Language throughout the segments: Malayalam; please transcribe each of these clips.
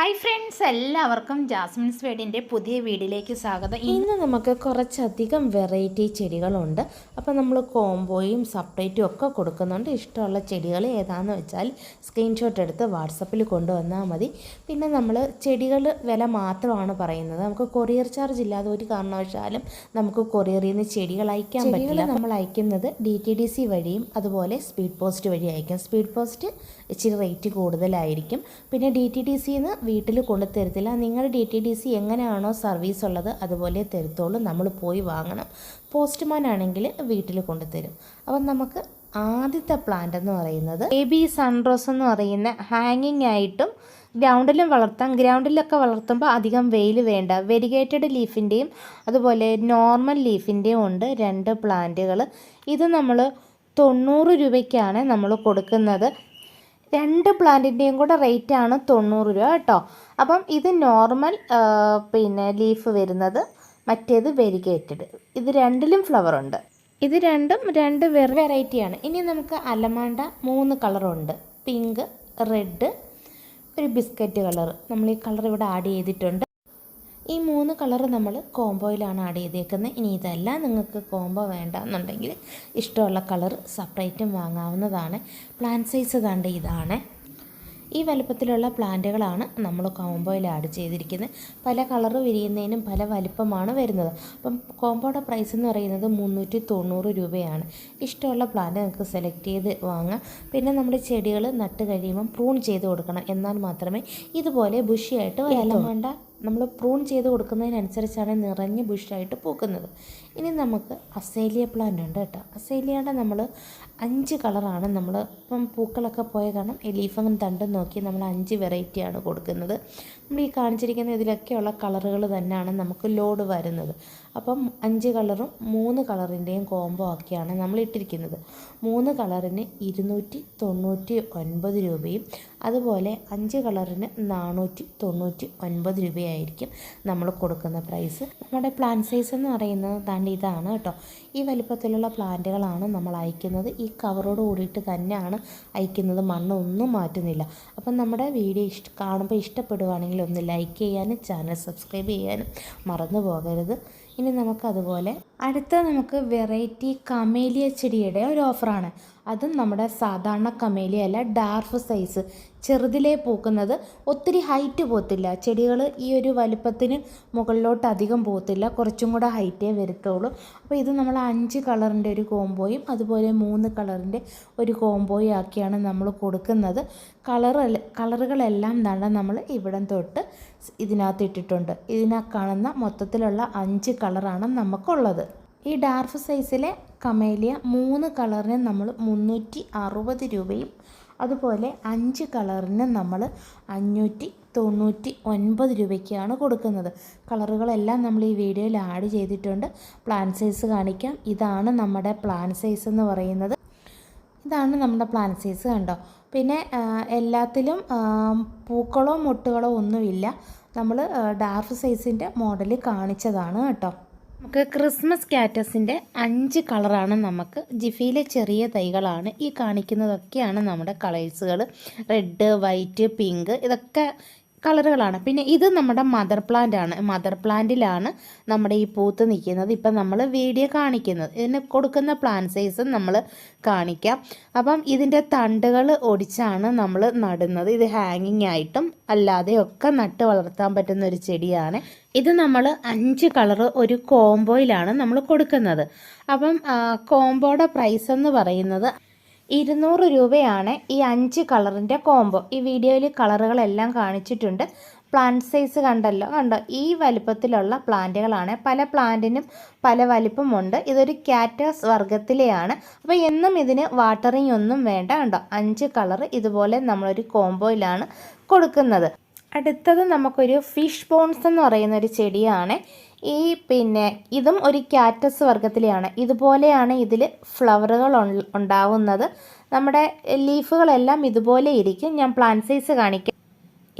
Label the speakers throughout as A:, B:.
A: ഹായ് ഫ്രണ്ട്സ്, എല്ലാവർക്കും ജാസ്മിൻസ് വേഡിൻ്റെ പുതിയ വീഡിയോയിലേക്ക് സ്വാഗതം.
B: ഇന്ന് നമുക്ക് കുറച്ചധികം വെറൈറ്റി ചെടികളുണ്ട്. അപ്പോൾ നമ്മൾ കോംബോയും സെപ്പറേറ്റും ഒക്കെ കൊടുക്കുന്നുണ്ട്. ഇഷ്ടമുള്ള ചെടികൾ ഏതാണെന്ന് വെച്ചാൽ സ്ക്രീൻഷോട്ട് എടുത്ത് വാട്സപ്പിൽ കൊണ്ടുവന്നാൽ മതി. പിന്നെ നമ്മൾ ചെടികൾ വില മാത്രമാണ് പറയുന്നത്. നമുക്ക് കൊറിയർ ചാർജ് ഇല്ലാതെ ഒരു കാരണവശാലും നമുക്ക് കൊറിയറിൽ നിന്ന് ചെടികൾ അയക്കാൻ പറ്റില്ല. നമ്മൾ അയക്കുന്നത് DTDC വഴിയും അതുപോലെ സ്പീഡ് പോസ്റ്റ് വഴി അയക്കും. സ്പീഡ് പോസ്റ്റ് ഇച്ചിരി റേറ്റ് കൂടുതലായിരിക്കും. പിന്നെ DTDCന്ന് വീട്ടിൽ കൊണ്ടു തരത്തില്ല. നിങ്ങളുടെ DTDC എങ്ങനെയാണോ സർവീസ് ഉള്ളത് അതുപോലെ തരത്തുള്ളൂ. നമ്മൾ പോയി വാങ്ങണം. പോസ്റ്റ്മാൻ ആണെങ്കിൽ വീട്ടിൽ കൊണ്ടുതരും. അപ്പം നമുക്ക് ആദ്യത്തെ പ്ലാന്റ് എന്ന് പറയുന്നത് AB സൺറോസ് എന്ന് പറയുന്ന ഹാങ്ങിങ് ആയിട്ടും ഗ്രൗണ്ടിലും വളർത്താം. ഗ്രൗണ്ടിലൊക്കെ വളർത്തുമ്പോൾ അധികം വെയിൽ വേണ്ട. വെരിഗേറ്റഡ് ലീഫിൻ്റെയും അതുപോലെ നോർമൽ ലീഫിൻ്റെയും ഉണ്ട് രണ്ട് പ്ലാന്റുകൾ. ഇത് നമ്മൾ 90 രൂപയ്ക്കാണ് നമ്മൾ കൊടുക്കുന്നത്. രണ്ട് പ്ലാന്റിൻ്റെയും കൂടെ റേറ്റാണ് 90 രൂപ കേട്ടോ. അപ്പം ഇത് നോർമൽ ലീഫ് വരുന്നത്, മറ്റേത് വെരിഗേറ്റഡ്. ഇത് രണ്ടിലും ഫ്ലവർ ഉണ്ട്. ഇത് രണ്ടും രണ്ട് വെറൈറ്റിയാണ്. ഇനി നമുക്ക് അലമാണ്ട 3 കളറുണ്ട്. പിങ്ക്, റെഡ്, ഒരു ബിസ്ക്കറ്റ് കളർ. നമ്മൾ ഈ കളർ ഇവിടെ ആഡ് ചെയ്തിട്ടുണ്ട്. ഈ 3 കളർ നമ്മൾ കോംബോയിലാണ് ആഡ് ചെയ്തേക്കുന്നത്. ഇനി ഇതെല്ലാം നിങ്ങൾക്ക് കോംബോ വേണ്ട എന്നുണ്ടെങ്കിൽ ഇഷ്ടമുള്ള കളർ സെപ്പറേറ്റും വാങ്ങാവുന്നതാണ്. പ്ലാന്റ് സൈസ് കണ്ട് ഇതാണ്. ഈ വലുപ്പത്തിലുള്ള പ്ലാന്റുകളാണ് നമ്മൾ കോംബോയിൽ ആഡ് ചെയ്തിരിക്കുന്നത്. പല കളർ വിരിയുന്നതിനും പല വലിപ്പമാണ് വരുന്നത്. അപ്പം കോംബോയുടെ പ്രൈസ് എന്ന് പറയുന്നത് 390 രൂപയാണ്. ഇഷ്ടമുള്ള പ്ലാന്റ് നിങ്ങൾക്ക് സെലക്ട് ചെയ്ത് വാങ്ങാം. പിന്നെ നമ്മുടെ ചെടികൾ നട്ട് കഴിയുമ്പം പ്രൂൺ ചെയ്ത് കൊടുക്കണം. എന്നാൽ മാത്രമേ ഇതുപോലെ ബുഷിയായിട്ട് ഇല വേണ്ട. നമ്മൾ പ്രൂൺ ചെയ്ത് കൊടുക്കുന്നതിനനുസരിച്ചാണ് നിറഞ്ഞ് ബുഷായിട്ട് പൂക്കുന്നത്. ഇനി നമുക്ക് അസേലിയ പ്ലാന്റ് ഉണ്ട് കേട്ടോ. അസേലിയയുടെ നമ്മൾ 5 കളറാണ്. നമ്മൾ ഇപ്പം പൂക്കളൊക്കെ പോയ കാരണം ലീഫും തണ്ടും നോക്കി നമ്മൾ 5 വെറൈറ്റിയാണ് കൊടുക്കുന്നത്. നമ്മൾ ഈ കാണിച്ചിരിക്കുന്ന ഇതിലൊക്കെയുള്ള കളറുകൾ തന്നെയാണ് നമുക്ക് ലോഡ് വരുന്നത്. അപ്പം 5 കളറും 3 കളറിൻ്റെയും കോംബോ ആക്കിയാണ് നമ്മൾ ഇട്ടിരിക്കുന്നത്. 3 കളറിന് 299 രൂപയും അതുപോലെ 5 കളറിന് 499 രൂപയായിരിക്കും നമ്മൾ കൊടുക്കുന്ന പ്രൈസ്. നമ്മുടെ പ്ലാന്റ് സൈസ് എന്ന് പറയുന്നത് ഇതാണ് കേട്ടോ. ഈ വലിപ്പത്തിലുള്ള പ്ലാന്റുകളാണ് നമ്മൾ അയക്കുന്നത്. ഈ കവറോട് കൂടിയിട്ട് തന്നെയാണ് അയക്കുന്നത്. മണ്ണൊന്നും മാറ്റുന്നില്ല. അപ്പം നമ്മുടെ വീഡിയോ കാണുമ്പോൾ ഇഷ്ടപ്പെടുവാണെങ്കിൽ ഒന്ന് ലൈക്ക് ചെയ്യാനും ചാനൽ സബ്സ്ക്രൈബ് ചെയ്യാനും മറന്നു പോകരുത്. ഇനി നമുക്കതുപോലെ നമുക്ക് വെറൈറ്റി കമേലിയ ചെടിയുടെ ഒരു ഓഫറാണ്. അതും നമ്മുടെ സാധാരണ കമേലിയ അല്ല, ഡാർഫ് സൈസ് ചെറുതിലേ പൂക്കുന്നത്. ഒത്തിരി ഹൈറ്റ് പോകത്തില്ല. ചെടികൾ ഈ ഒരു വലുപ്പത്തിന് മുകളിലോട്ട് അധികം പോകത്തില്ല. കുറച്ചും കൂടെ ഹൈറ്റേ വരത്തുള്ളൂ. അപ്പോൾ ഇത് നമ്മൾ 5 കളറിൻ്റെ ഒരു കോംബോയും അതുപോലെ 3 കളറിൻ്റെ ഒരു കോംബോയും ആക്കിയാണ് നമ്മൾ കൊടുക്കുന്നത്. കളറുകളെല്ലാം നമ്മൾ ഇവിടം തൊട്ട് ഇതിനകത്ത് ഇട്ടിട്ടുണ്ട്. ഇതിനകത്ത് കാണുന്ന മൊത്തത്തിലുള്ള 5 കളറാണ് നമുക്കുള്ളത്. ഈ ഡാർഫ് സൈസിലെ കമേലിയ 3 കളറിന് നമ്മൾ 360 രൂപയും അതുപോലെ 5 കളറിന് നമ്മൾ 599 രൂപയ്ക്കാണ് കൊടുക്കുന്നത്. കളറുകളെല്ലാം നമ്മൾ ഈ വീഡിയോയിൽ ആഡ് ചെയ്തിട്ടുണ്ട്. പ്ലാന്റ് സൈസ് കാണിക്കാം. ഇതാണ് നമ്മുടെ പ്ലാന്റ് സൈസ് എന്ന് പറയുന്നത്. ഇതാണ് നമ്മുടെ പ്ലാന്റ് സൈസ് കണ്ടോ. പിന്നെ എല്ലാത്തിലും പൂക്കളോ മൊട്ടുകളോ ഒന്നുമില്ല. നമ്മൾ ഡാർഫ് സൈസിൻ്റെ മോഡൽ കാണിച്ചതാണ് കേട്ടോ. നമുക്ക് ക്രിസ്മസ് കാറ്റസിൻ്റെ 5 കളറാണ് നമുക്ക്. ജിഫിയിലെ ചെറിയ തൈകളാണ് ഈ കാണിക്കുന്നതൊക്കെയാണ് നമ്മുടെ കളേഴ്സുകൾ. റെഡ്, വൈറ്റ്, പിങ്ക് ഇതൊക്കെ കളറുകളാണ്. പിന്നെ ഇത് നമ്മുടെ മദർ പ്ലാന്റ് ആണ്. മദർ പ്ലാന്റിലാണ് നമ്മുടെ ഈ പൂത്ത് നിൽക്കുന്നത്. ഇപ്പം നമ്മൾ വീഡിയോ കാണിക്കുന്നത്. ഇതിന് കൊടുക്കുന്ന പ്ലാന്റ് സൈസും നമ്മൾ കാണിക്കാം. അപ്പം ഇതിൻ്റെ തണ്ടുകൾ ഒടിച്ചാണ് നമ്മൾ നടുന്നത്. ഇത് ഹാങ്ങിങ് ആയിട്ടും അല്ലാതെയൊക്കെ നട്ട് വളർത്താൻ പറ്റുന്ന ഒരു ചെടിയാണ്. ഇത് നമ്മൾ 5 കളർ ഒരു കോംബോയിലാണ് നമ്മൾ കൊടുക്കുന്നത്. അപ്പം കോംബോയുടെ പ്രൈസ് എന്ന് പറയുന്നത് 200 രൂപയാണ് ഈ 5 കളറിൻ്റെ കോംബോ. ഈ വീഡിയോയിൽ കളറുകളെല്ലാം കാണിച്ചിട്ടുണ്ട്. പ്ലാന്റ് സൈസ് കണ്ടോ. ഈ വലിപ്പത്തിലുള്ള പ്ലാന്റുകളാണ്. പല പ്ലാന്റിനും പല വലിപ്പമുണ്ട്. ഇതൊരു കാറ്റസ് വർഗത്തിലെയാണ്. അപ്പോൾ എന്നും ഇതിന് വാട്ടറിങ് ഒന്നും വേണ്ട. 5 കളർ ഇതുപോലെ നമ്മളൊരു കോംബോയിലാണ് കൊടുക്കുന്നത്. അടുത്തത് നമുക്കൊരു ഫിഷ് ബോൺസ് എന്ന് പറയുന്ന ഒരു ചെടിയാണ്. ഇതും ഒരു കാറ്റസ് വർഗത്തിലെയാണ്. ഇതുപോലെയാണ് ഇതിൽ ഫ്ലവറുകൾ ഉണ്ടാവുന്നത്. നമ്മുടെ ലീഫുകളെല്ലാം ഇതുപോലെ ഇരിക്കും. ഞാൻ പ്ലാന്റ് സൈസ് കാണിക്കാം.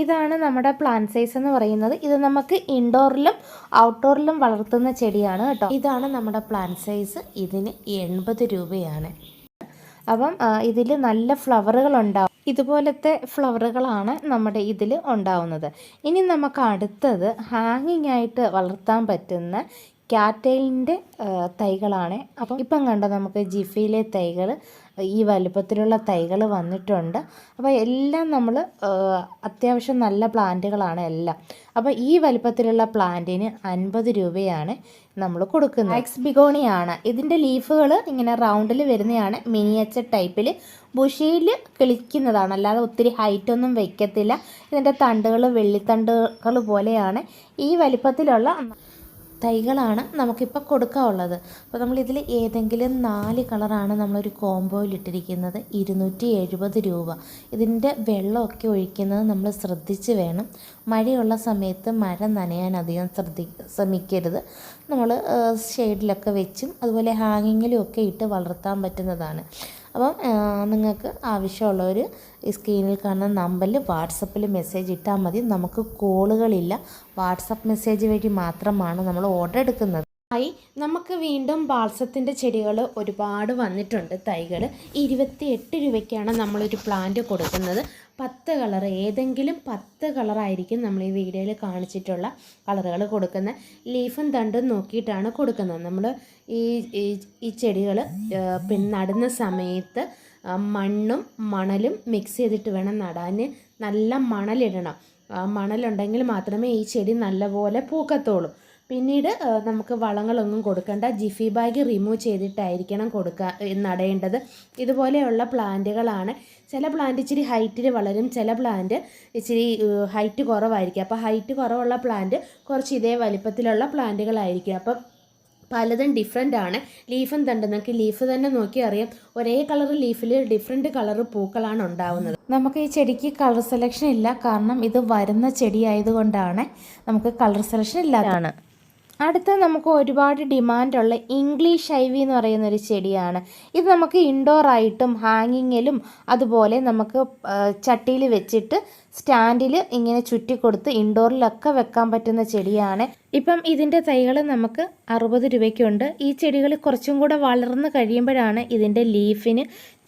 B: ഇതാണ് നമ്മുടെ പ്ലാന്റ് സൈസ് എന്ന് പറയുന്നത്. ഇത് നമുക്ക് ഇൻഡോറിലും ഔട്ട്ഡോറിലും വളർത്തുന്ന ചെടിയാണ് കേട്ടോ. ഇതാണ് നമ്മുടെ പ്ലാന്റ് സൈസ്. ഇതിന് 80 രൂപയാണ്. അപ്പം ഇതിൽ നല്ല ഫ്ലവറുകൾ ഉണ്ടാവും. ഇതുപോലത്തെ ഫ്ലവറുകളാണ് നമ്മുടെ ഇതിൽ ഉണ്ടാവുന്നത്. ഇനി നമുക്ക് അടുത്തത് ഹാങ്ങിങ് ആയിട്ട് വളർത്താൻ പറ്റുന്ന ക്യാറ്റൈലിൻ്റെ തൈകളാണ്. അപ്പം ഇപ്പം കണ്ട നമുക്ക് ജിഫിയിലെ തൈകൾ ഈ വലുപ്പത്തിലുള്ള തൈകൾ വന്നിട്ടുണ്ട്. അപ്പോൾ എല്ലാം നമ്മൾ അത്യാവശ്യം നല്ല പ്ലാന്റുകളാണ് എല്ലാം. അപ്പോൾ ഈ വലുപ്പത്തിലുള്ള പ്ലാന്റിന് 50 രൂപയാണ് നമ്മൾ കൊടുക്കുന്നത്. എക്സ് ബിഗോണിയാണ്. ഇതിൻ്റെ ലീഫുകൾ ഇങ്ങനെ റൗണ്ടിൽ വരുന്നതാണ്. മിനിയേച്ചർ ടൈപ്പിൽ ബുഷിയിൽ കിളിക്കുന്നതാണ്, അല്ലാതെ ഒത്തിരി ഹൈറ്റൊന്നും വയ്ക്കത്തില്ല. ഇതിൻ്റെ തണ്ടുകൾ വെള്ളിത്തണ്ടുകൾ പോലെയാണ്. ഈ വലിപ്പത്തിലുള്ള തൈകളാണ് നമുക്കിപ്പോൾ കൊടുക്കാനുള്ളത്. അപ്പോൾ നമ്മളിതിൽ ഏതെങ്കിലും 4 കളറാണ് നമ്മളൊരു കോംബോയിൽ ഇട്ടിരിക്കുന്നത്. 270 രൂപ. ഇതിൻ്റെ വെള്ളമൊക്കെ ഒഴിക്കുന്നത് നമ്മൾ ശ്രദ്ധിച്ച് വേണം. മഴയുള്ള സമയത്ത് മഴ നനയാൻ അധികം ശ്രമിക്കരുത്. നമ്മൾ ഷെയ്ഡിലൊക്കെ വെച്ചും അതുപോലെ ഹാങ്ങിങ്ങിലും ഒക്കെ ഇട്ട് വളർത്താൻ പറ്റുന്നതാണ്. അപ്പം നിങ്ങൾക്ക് ആവശ്യമുള്ളവർ ഈ സ്ക്രീനിൽ കാണുന്ന നമ്പറിൽ വാട്സപ്പിൽ മെസ്സേജ് ഇട്ടാൽ മതി. നമുക്ക് കോളുകളില്ല, വാട്സപ്പ് മെസ്സേജ് വഴി മാത്രമാണ് നമ്മൾ ഓർഡർ എടുക്കുന്നത്. നമുക്ക് വീണ്ടും ബാൾസത്തിൻ്റെ ചെടികൾ ഒരുപാട് വന്നിട്ടുണ്ട്. തൈകൾ 28 രൂപയ്ക്കാണ് നമ്മളൊരു പ്ലാന്റ് കൊടുക്കുന്നത്. 10 കളർ, ഏതെങ്കിലും 10 കളറായിരിക്കും നമ്മൾ ഈ വീഡിയോയിൽ കാണിച്ചിട്ടുള്ള കളറുകൾ കൊടുക്കുന്നത്. ലീഫും തണ്ടും നോക്കിയിട്ടാണ് കൊടുക്കുന്നത്. നമ്മൾ ഈ ചെടികൾ നടുന്ന സമയത്ത് മണ്ണും മണലും മിക്സ് ചെയ്തിട്ട് വേണം നടാൻ. നല്ല മണലിടണം. മണലുണ്ടെങ്കിൽ മാത്രമേ ഈ ചെടി നല്ലപോലെ പൂക്കത്തുള്ളൂ. പിന്നീട് നമുക്ക് വളങ്ങളൊന്നും കൊടുക്കേണ്ട. ജിഫി ബാഗ് റിമൂവ് ചെയ്തിട്ടായിരിക്കണം നടേണ്ടത്. ഇതുപോലെയുള്ള പ്ലാന്റുകളാണ്. ചില പ്ലാന്റ് ഇച്ചിരി ഹൈറ്റിൽ വളരും, ചില പ്ലാന്റ് ഇച്ചിരി ഹൈറ്റ് കുറവായിരിക്കും. അപ്പോൾ ഹൈറ്റ് കുറവുള്ള പ്ലാന്റ് കുറച്ച് ഇതേ വലിപ്പത്തിലുള്ള പ്ലാന്റുകളായിരിക്കും. അപ്പം പലതും ഡിഫറെൻ്റ് ആണ്. ലീഫും തണ്ടും നമുക്ക് ലീഫ് തന്നെ നോക്കി അറിയാം. ഒരേ കളർ ലീഫിൽ ഡിഫറെൻറ്റ് കളർ പൂക്കളാണ് ഉണ്ടാവുന്നത്. നമുക്ക് ഈ ചെടിക്ക് കളർ സെലക്ഷൻ ഇല്ല, കാരണം ഇത് വരുന്ന ചെടി ആയതുകൊണ്ടാണ് നമുക്ക് കളർ സെലക്ഷൻ ഇല്ലാതാണ്. അടുത്ത നമുക്ക് ഒരുപാട് ഡിമാൻഡുള്ള ഇംഗ്ലീഷ് ഐവി എന്ന് പറയുന്നൊരു ചെടിയാണ്. ഇത് നമുക്ക് ഇൻഡോർ ആയിട്ടും ഹാങ്ങിങ്ങിലും അതുപോലെ നമുക്ക് ചട്ടിയിൽ വെച്ചിട്ട് സ്റ്റാൻഡിൽ ഇങ്ങനെ ചുറ്റിക്കൊടുത്ത് ഇൻഡോറിലൊക്കെ വെക്കാൻ പറ്റുന്ന ചെടിയാണ്. ഇപ്പം ഇതിൻ്റെ തൈകൾ നമുക്ക് 60 രൂപയ്ക്കുണ്ട്. ഈ ചെടികൾ കുറച്ചും കൂടെ വളർന്ന് കഴിയുമ്പോഴാണ് ഇതിൻ്റെ ലീഫിന്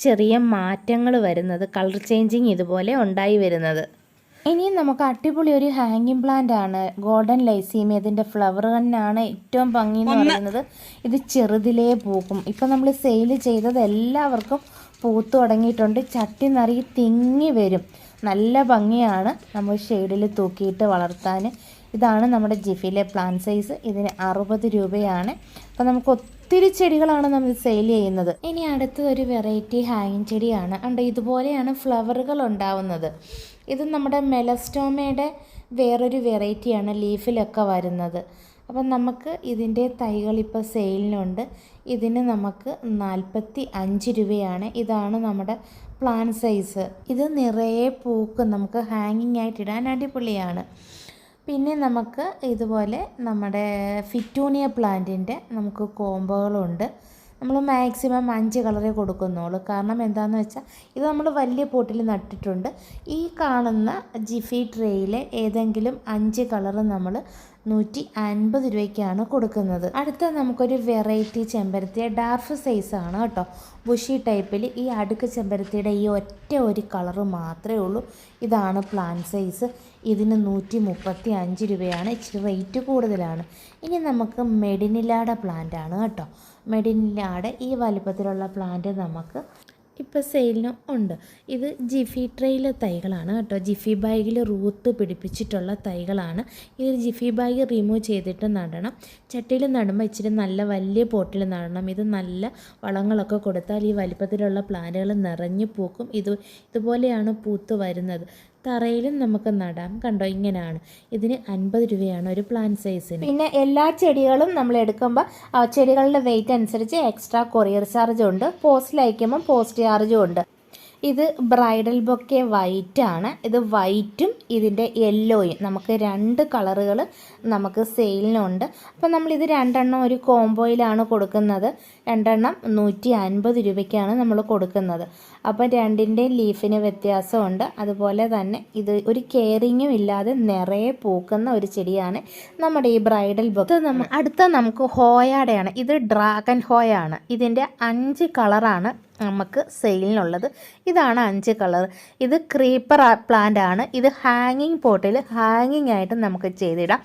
B: ചെറിയ മാറ്റങ്ങൾ വരുന്നത്, കളർ ചേഞ്ചിങ് ഇതുപോലെ ഉണ്ടായി വരുന്നത്. ഇനി നമുക്ക് അടിപൊളി ഒരു ഹാങ്ങിങ് പ്ലാന്റ് ആണ് ഗോൾഡൻ ലൈസീമിയ. ഇതിൻ്റെ ഫ്ലവർ തന്നെയാണ് ഏറ്റവും ഭംഗി എന്ന് പറയുന്നത്. ഇത് ചെറുതിലേ പൂക്കും. ഇപ്പം നമ്മൾ സെയിൽ ചെയ്തത് എല്ലാവർക്കും പൂത്തു തുടങ്ങിയിട്ടുണ്ട്. ചട്ടി നിറയെ തിങ്ങി വരും. നല്ല ഭംഗിയാണ് നമ്മൾ ഷെയ്ഡിൽ തൂക്കിയിട്ട് വളർത്താൻ. ഇതാണ് നമ്മുടെ ജിഫിയിലെ പ്ലാന്റ് സൈസ്. ഇതിന് 60 രൂപയാണ്. അപ്പോൾ നമുക്ക് ഒത്തിരി ചെടികളാണ് നമ്മൾ സെയിൽ ചെയ്യുന്നത്. ഇനി അടുത്തതൊരു വെറൈറ്റി ഹാങ്ങിങ് ചെടിയാണ്. ഉണ്ട് ഇതുപോലെയാണ് ഫ്ലവറുകൾ ഉണ്ടാവുന്നത്. ഇത് നമ്മുടെ മെലസ്റ്റോമയുടെ വേറൊരു വെറൈറ്റിയാണ്, ലീഫിലൊക്കെ വരുന്നത്. അപ്പം നമുക്ക് ഇതിൻ്റെ തൈകൾ ഇപ്പോൾ സെയിലിനുണ്ട്. ഇതിന് നമുക്ക് 45 രൂപയാണ്. ഇതാണ് നമ്മുടെ പ്ലാന്റ് സൈസ്. ഇത് നിറയെ പൂക്കും. നമുക്ക് ഹാങ്ങിങ് ആയിട്ട് ഇടാൻ അടിപൊളിയാണ്. പിന്നെ നമുക്ക് ഇതുപോലെ നമ്മുടെ ഫിറ്റൂണിയ പ്ലാന്റിൻ്റെ നമുക്ക് കോംബോകളുണ്ട്. നമ്മൾ മാക്സിമം 5 കളറേ കൊടുക്കുന്നുള്ളൂ. കാരണം എന്താണെന്ന് വെച്ചാൽ ഇത് നമ്മൾ വലിയ പോട്ടിൽ നട്ടിട്ടുണ്ട്. ഈ കാണുന്ന ജിഫി ട്രേയിലെ ഏതെങ്കിലും 5 കളറ് നമ്മൾ 150 രൂപയ്ക്കാണ് കൊടുക്കുന്നത്. അടുത്ത നമുക്കൊരു വെറൈറ്റി ചെമ്പരത്തി ഡാർഫ് സൈസാണ് കേട്ടോ. ബുഷി ടൈപ്പിൽ ഈ അടുക്ക് ചെമ്പരത്തിയുടെ ഈ ഒറ്റ ഒരു കളറ് മാത്രമേ ഉള്ളൂ. ഇതാണ് പ്ലാന്റ് സൈസ്. ഇതിന് 135 രൂപയാണ്. ഇച്ചിരി റേറ്റ് കൂടുതലാണ്. ഇനി നമുക്ക് മെഡിനിലാടെ പ്ലാന്റ് ആണ് കേട്ടോ. മെഡിനിലാടെ ഈ വലുപ്പത്തിലുള്ള പ്ലാന്റ് നമുക്ക് ഇപ്പോൾ സെയിലിനും ഉണ്ട്. ഇത് ജിഫി ട്രെയിലെ തൈകളാണ് കേട്ടോ. ജിഫി ബാഗിൽ റൂത്ത് പിടിപ്പിച്ചിട്ടുള്ള തൈകളാണ്. ഇത് ജിഫി ബാഗ് റിമൂവ് ചെയ്തിട്ട് നടണം. ചട്ടിയിൽ നടുമ്പോൾ ഇച്ചിരി നല്ല വലിയ പോട്ടിൽ നടണം. ഇത് നല്ല വളങ്ങളൊക്കെ കൊടുത്താൽ ഈ വലിപ്പത്തിലുള്ള പ്ലാന്റുകൾ നിറഞ്ഞു പൂക്കും. ഇതുപോലെയാണ് പൂത്ത് വരുന്നത്. തറയിലും നമുക്ക് നടാം. കണ്ടോ, ഇങ്ങനെയാണ്. ഇതിന് 50 രൂപയാണ് ഒരു പ്ലാന്റ് സൈസിന്. പിന്നെ എല്ലാ ചെടികളും നമ്മൾ എടുക്കുമ്പോൾ ചെടികളുടെ വെയിറ്റ് അനുസരിച്ച് എക്സ്ട്രാ കൊറിയർ ചാർജ് ഉണ്ട്. പോസ്റ്റിൽ അയക്കുമ്പോൾ പോസ്റ്റ് ചാർജും ഉണ്ട്. ഇത് ബ്രൈഡൽ ബൊക്കെ വൈറ്റാണ്. ഇത് വൈറ്റും ഇതിൻ്റെ യെല്ലോയും നമുക്ക് 2 കളറുകൾ നമുക്ക് സെയിലിനുണ്ട്. അപ്പോൾ നമ്മളിത് 2 എണ്ണം ഒരു കോംബോയിലാണ് കൊടുക്കുന്നത്. 2 എണ്ണം 150 രൂപയ്ക്കാണ് നമ്മൾ കൊടുക്കുന്നത്. അപ്പം 2ൻ്റെ ലീഫിന് വ്യത്യാസമുണ്ട്. അതുപോലെ തന്നെ ഇത് ഒരു കെയറിങ്ങും ഇല്ലാതെ നിറയെ പൂക്കുന്ന ഒരു ചെടിയാണ് നമ്മുടെ ഈ ബ്രൈഡൽ ബൊക്കെ. അടുത്ത നമുക്ക് ഹോയാടെയാണ്. ഇത് ഡ്രാഗൺ ഹോയാണ്. ഇതിൻ്റെ 5 കളറാണ്
A: നമുക്ക് സെയിലിനുള്ളത്. ഇതാണ് 5 കളർ. ഇത് ക്രീപ്പർ പ്ലാന്റ് ആണ്. ഇത് ഹാങ്ങിങ് പോട്ടിൽ ഹാങ്ങിങ് ആയിട്ട് നമുക്ക് ചെയ്തിടാം.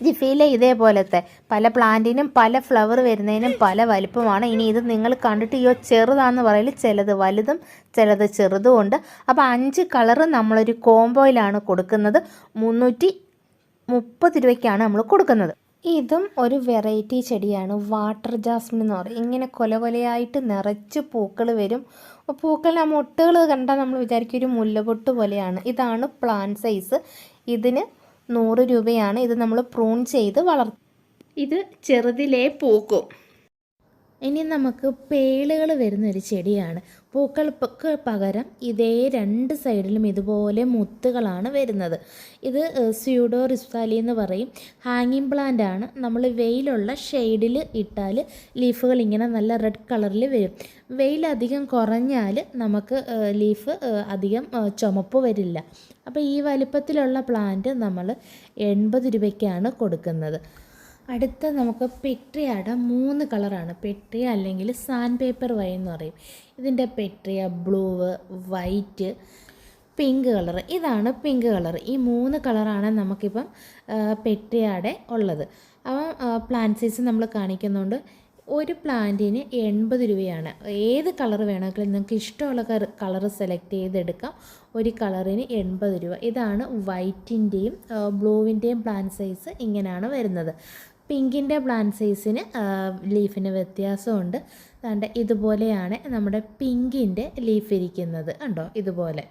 A: ജിഫിയിലെ ഇതേപോലത്തെ പല പ്ലാന്റിനും പല ഫ്ലവർ വരുന്നതിനും പല വലിപ്പമാണ്. ഇനി ഇത് നിങ്ങൾ കണ്ടിട്ട് ചെറുതാണെന്ന് പറയല്, ചിലത് വലുതും ചിലത് ചെറുതും ഉണ്ട്. അപ്പോൾ 5 കളറ് നമ്മളൊരു കോംബോയിലാണ് കൊടുക്കുന്നത്. 330 രൂപയ്ക്കാണ് നമ്മൾ കൊടുക്കുന്നത്. ഇതും ഒരു വെറൈറ്റി ചെടിയാണ്, വാട്ടർ ജാസ്മിൻ എന്ന് പറയും. ഇങ്ങനെ കൊലകൊലയായിട്ട് നിറച്ച് പൂക്കൾ വരും. പൂക്കളിൽ ആ മൊട്ടുകൾ കണ്ടാൽ നമ്മൾ വിചാരിക്കും ഒരു മുല്ലപ്പൊട്ട് പോലെയാണ്. ഇതാണ് പ്ലാന്റ് സൈസ്. ഇതിന് 100 രൂപയാണ്. ഇത് നമ്മൾ പ്രൂൺ ചെയ്ത് വളർത്തും. ഇത് ചെറുതിലേ പൂക്കും. ഇനി നമുക്ക് പേളുകൾ വരുന്നൊരു ചെടിയാണ്. പൂക്കൾക്ക് പകരം ഇതേ 2 സൈഡിലും ഇതുപോലെ മുത്തുകളാണ് വരുന്നത്. ഇത് സ്യൂഡോ റിസ്ഫാലി എന്ന് പറയും. ഹാങ്ങിങ് പ്ലാന്റ് ആണ്. നമ്മൾ വെയിലുള്ള ഷെയ്ഡിൽ ഇട്ടാൽ ലീഫുകൾ ഇങ്ങനെ നല്ല റെഡ് കളറിൽ വരും. വെയിൽ അധികം കുറഞ്ഞാൽ നമുക്ക് ലീഫ് അധികം ചുമപ്പ് വരില്ല. അപ്പോൾ ഈ വലിപ്പത്തിലുള്ള പ്ലാന്റ് നമ്മൾ 80 രൂപയ്ക്കാണ് കൊടുക്കുന്നത്. അടുത്ത നമുക്ക് പെട്രിയയുടെ 3 കളറാണ്. പെട്രിയ അല്ലെങ്കിൽ സാൻഡ് പേപ്പർ വൈൻ എന്ന് പറയും. ഇതിൻ്റെ Petrea blue, white, pink colour. ഇതാണ് പിങ്ക് കളർ. ഈ 3 കളറാണ് നമുക്കിപ്പം പെട്രിയയുടെ ഉള്ളത്. അപ്പം പ്ലാന്റ് സൈസ് നമ്മൾ കാണിക്കുന്നുണ്ട്. ഒരു പ്ലാന്റിന് 80 രൂപയാണ്. ഏത് കളർ വേണമെങ്കിലും നിങ്ങൾക്ക് ഇഷ്ടമുള്ള കളർ സെലക്ട് ചെയ്തെടുക്കാം. ഒരു കളറിന് 80 രൂപ. ഇതാണ് വൈറ്റിൻ്റെയും ബ്ലൂവിൻ്റെയും പ്ലാന്റ് സൈസ് ഇങ്ങനെയാണ് വരുന്നത്. പിങ്കിൻ്റെ പ്ലാന്റ് സൈസിന് ലീഫിന് വ്യത്യാസമുണ്ട്. അതുകൊണ്ട് ഇതുപോലെയാണ് നമ്മുടെ പിങ്കിൻ്റെ ലീഫ് ഇരിക്കുന്നത്. കണ്ടോ ഇതുപോലെ.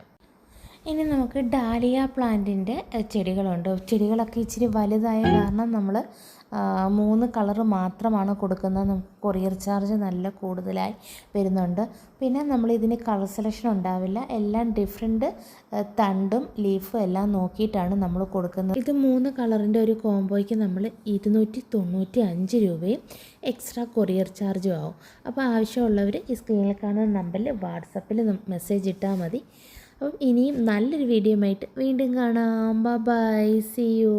A: ഇനി നമുക്ക് ഡാലിയ പ്ലാന്റിൻ്റെ ചെടികളുണ്ട്. ചെടികളൊക്കെ ഇച്ചിരി വലുതായ കാരണം നമ്മൾ 3 കളറ് മാത്രമാണ് കൊടുക്കുന്നത്. നമുക്ക് കൊറിയർ ചാർജ് നല്ല കൂടുതലായി വരുന്നുണ്ട്. പിന്നെ നമ്മൾ ഇതിന് കളർ സെലക്ഷൻ ഉണ്ടാവില്ല. എല്ലാം ഡിഫറെൻറ്റ് തണ്ടും ലീഫും എല്ലാം നോക്കിയിട്ടാണ് നമ്മൾ കൊടുക്കുന്നത്. ഇത് 3 കളറിൻ്റെ ഒരു കോംബോയ്ക്ക് നമ്മൾ 295 രൂപയും എക്സ്ട്രാ കൊറിയർ ചാർജും ആവും. അപ്പോൾ ആവശ്യമുള്ളവർ ഈ സ്ക്രീനിൽ കാണുന്ന നമ്പറിൽ വാട്സപ്പിൽ മെസ്സേജ് ഇട്ടാൽ മതി. അപ്പം ഇനിയും നല്ലൊരു വീഡിയോ ആയിട്ട് വീണ്ടും കാണാം. Bye, see U.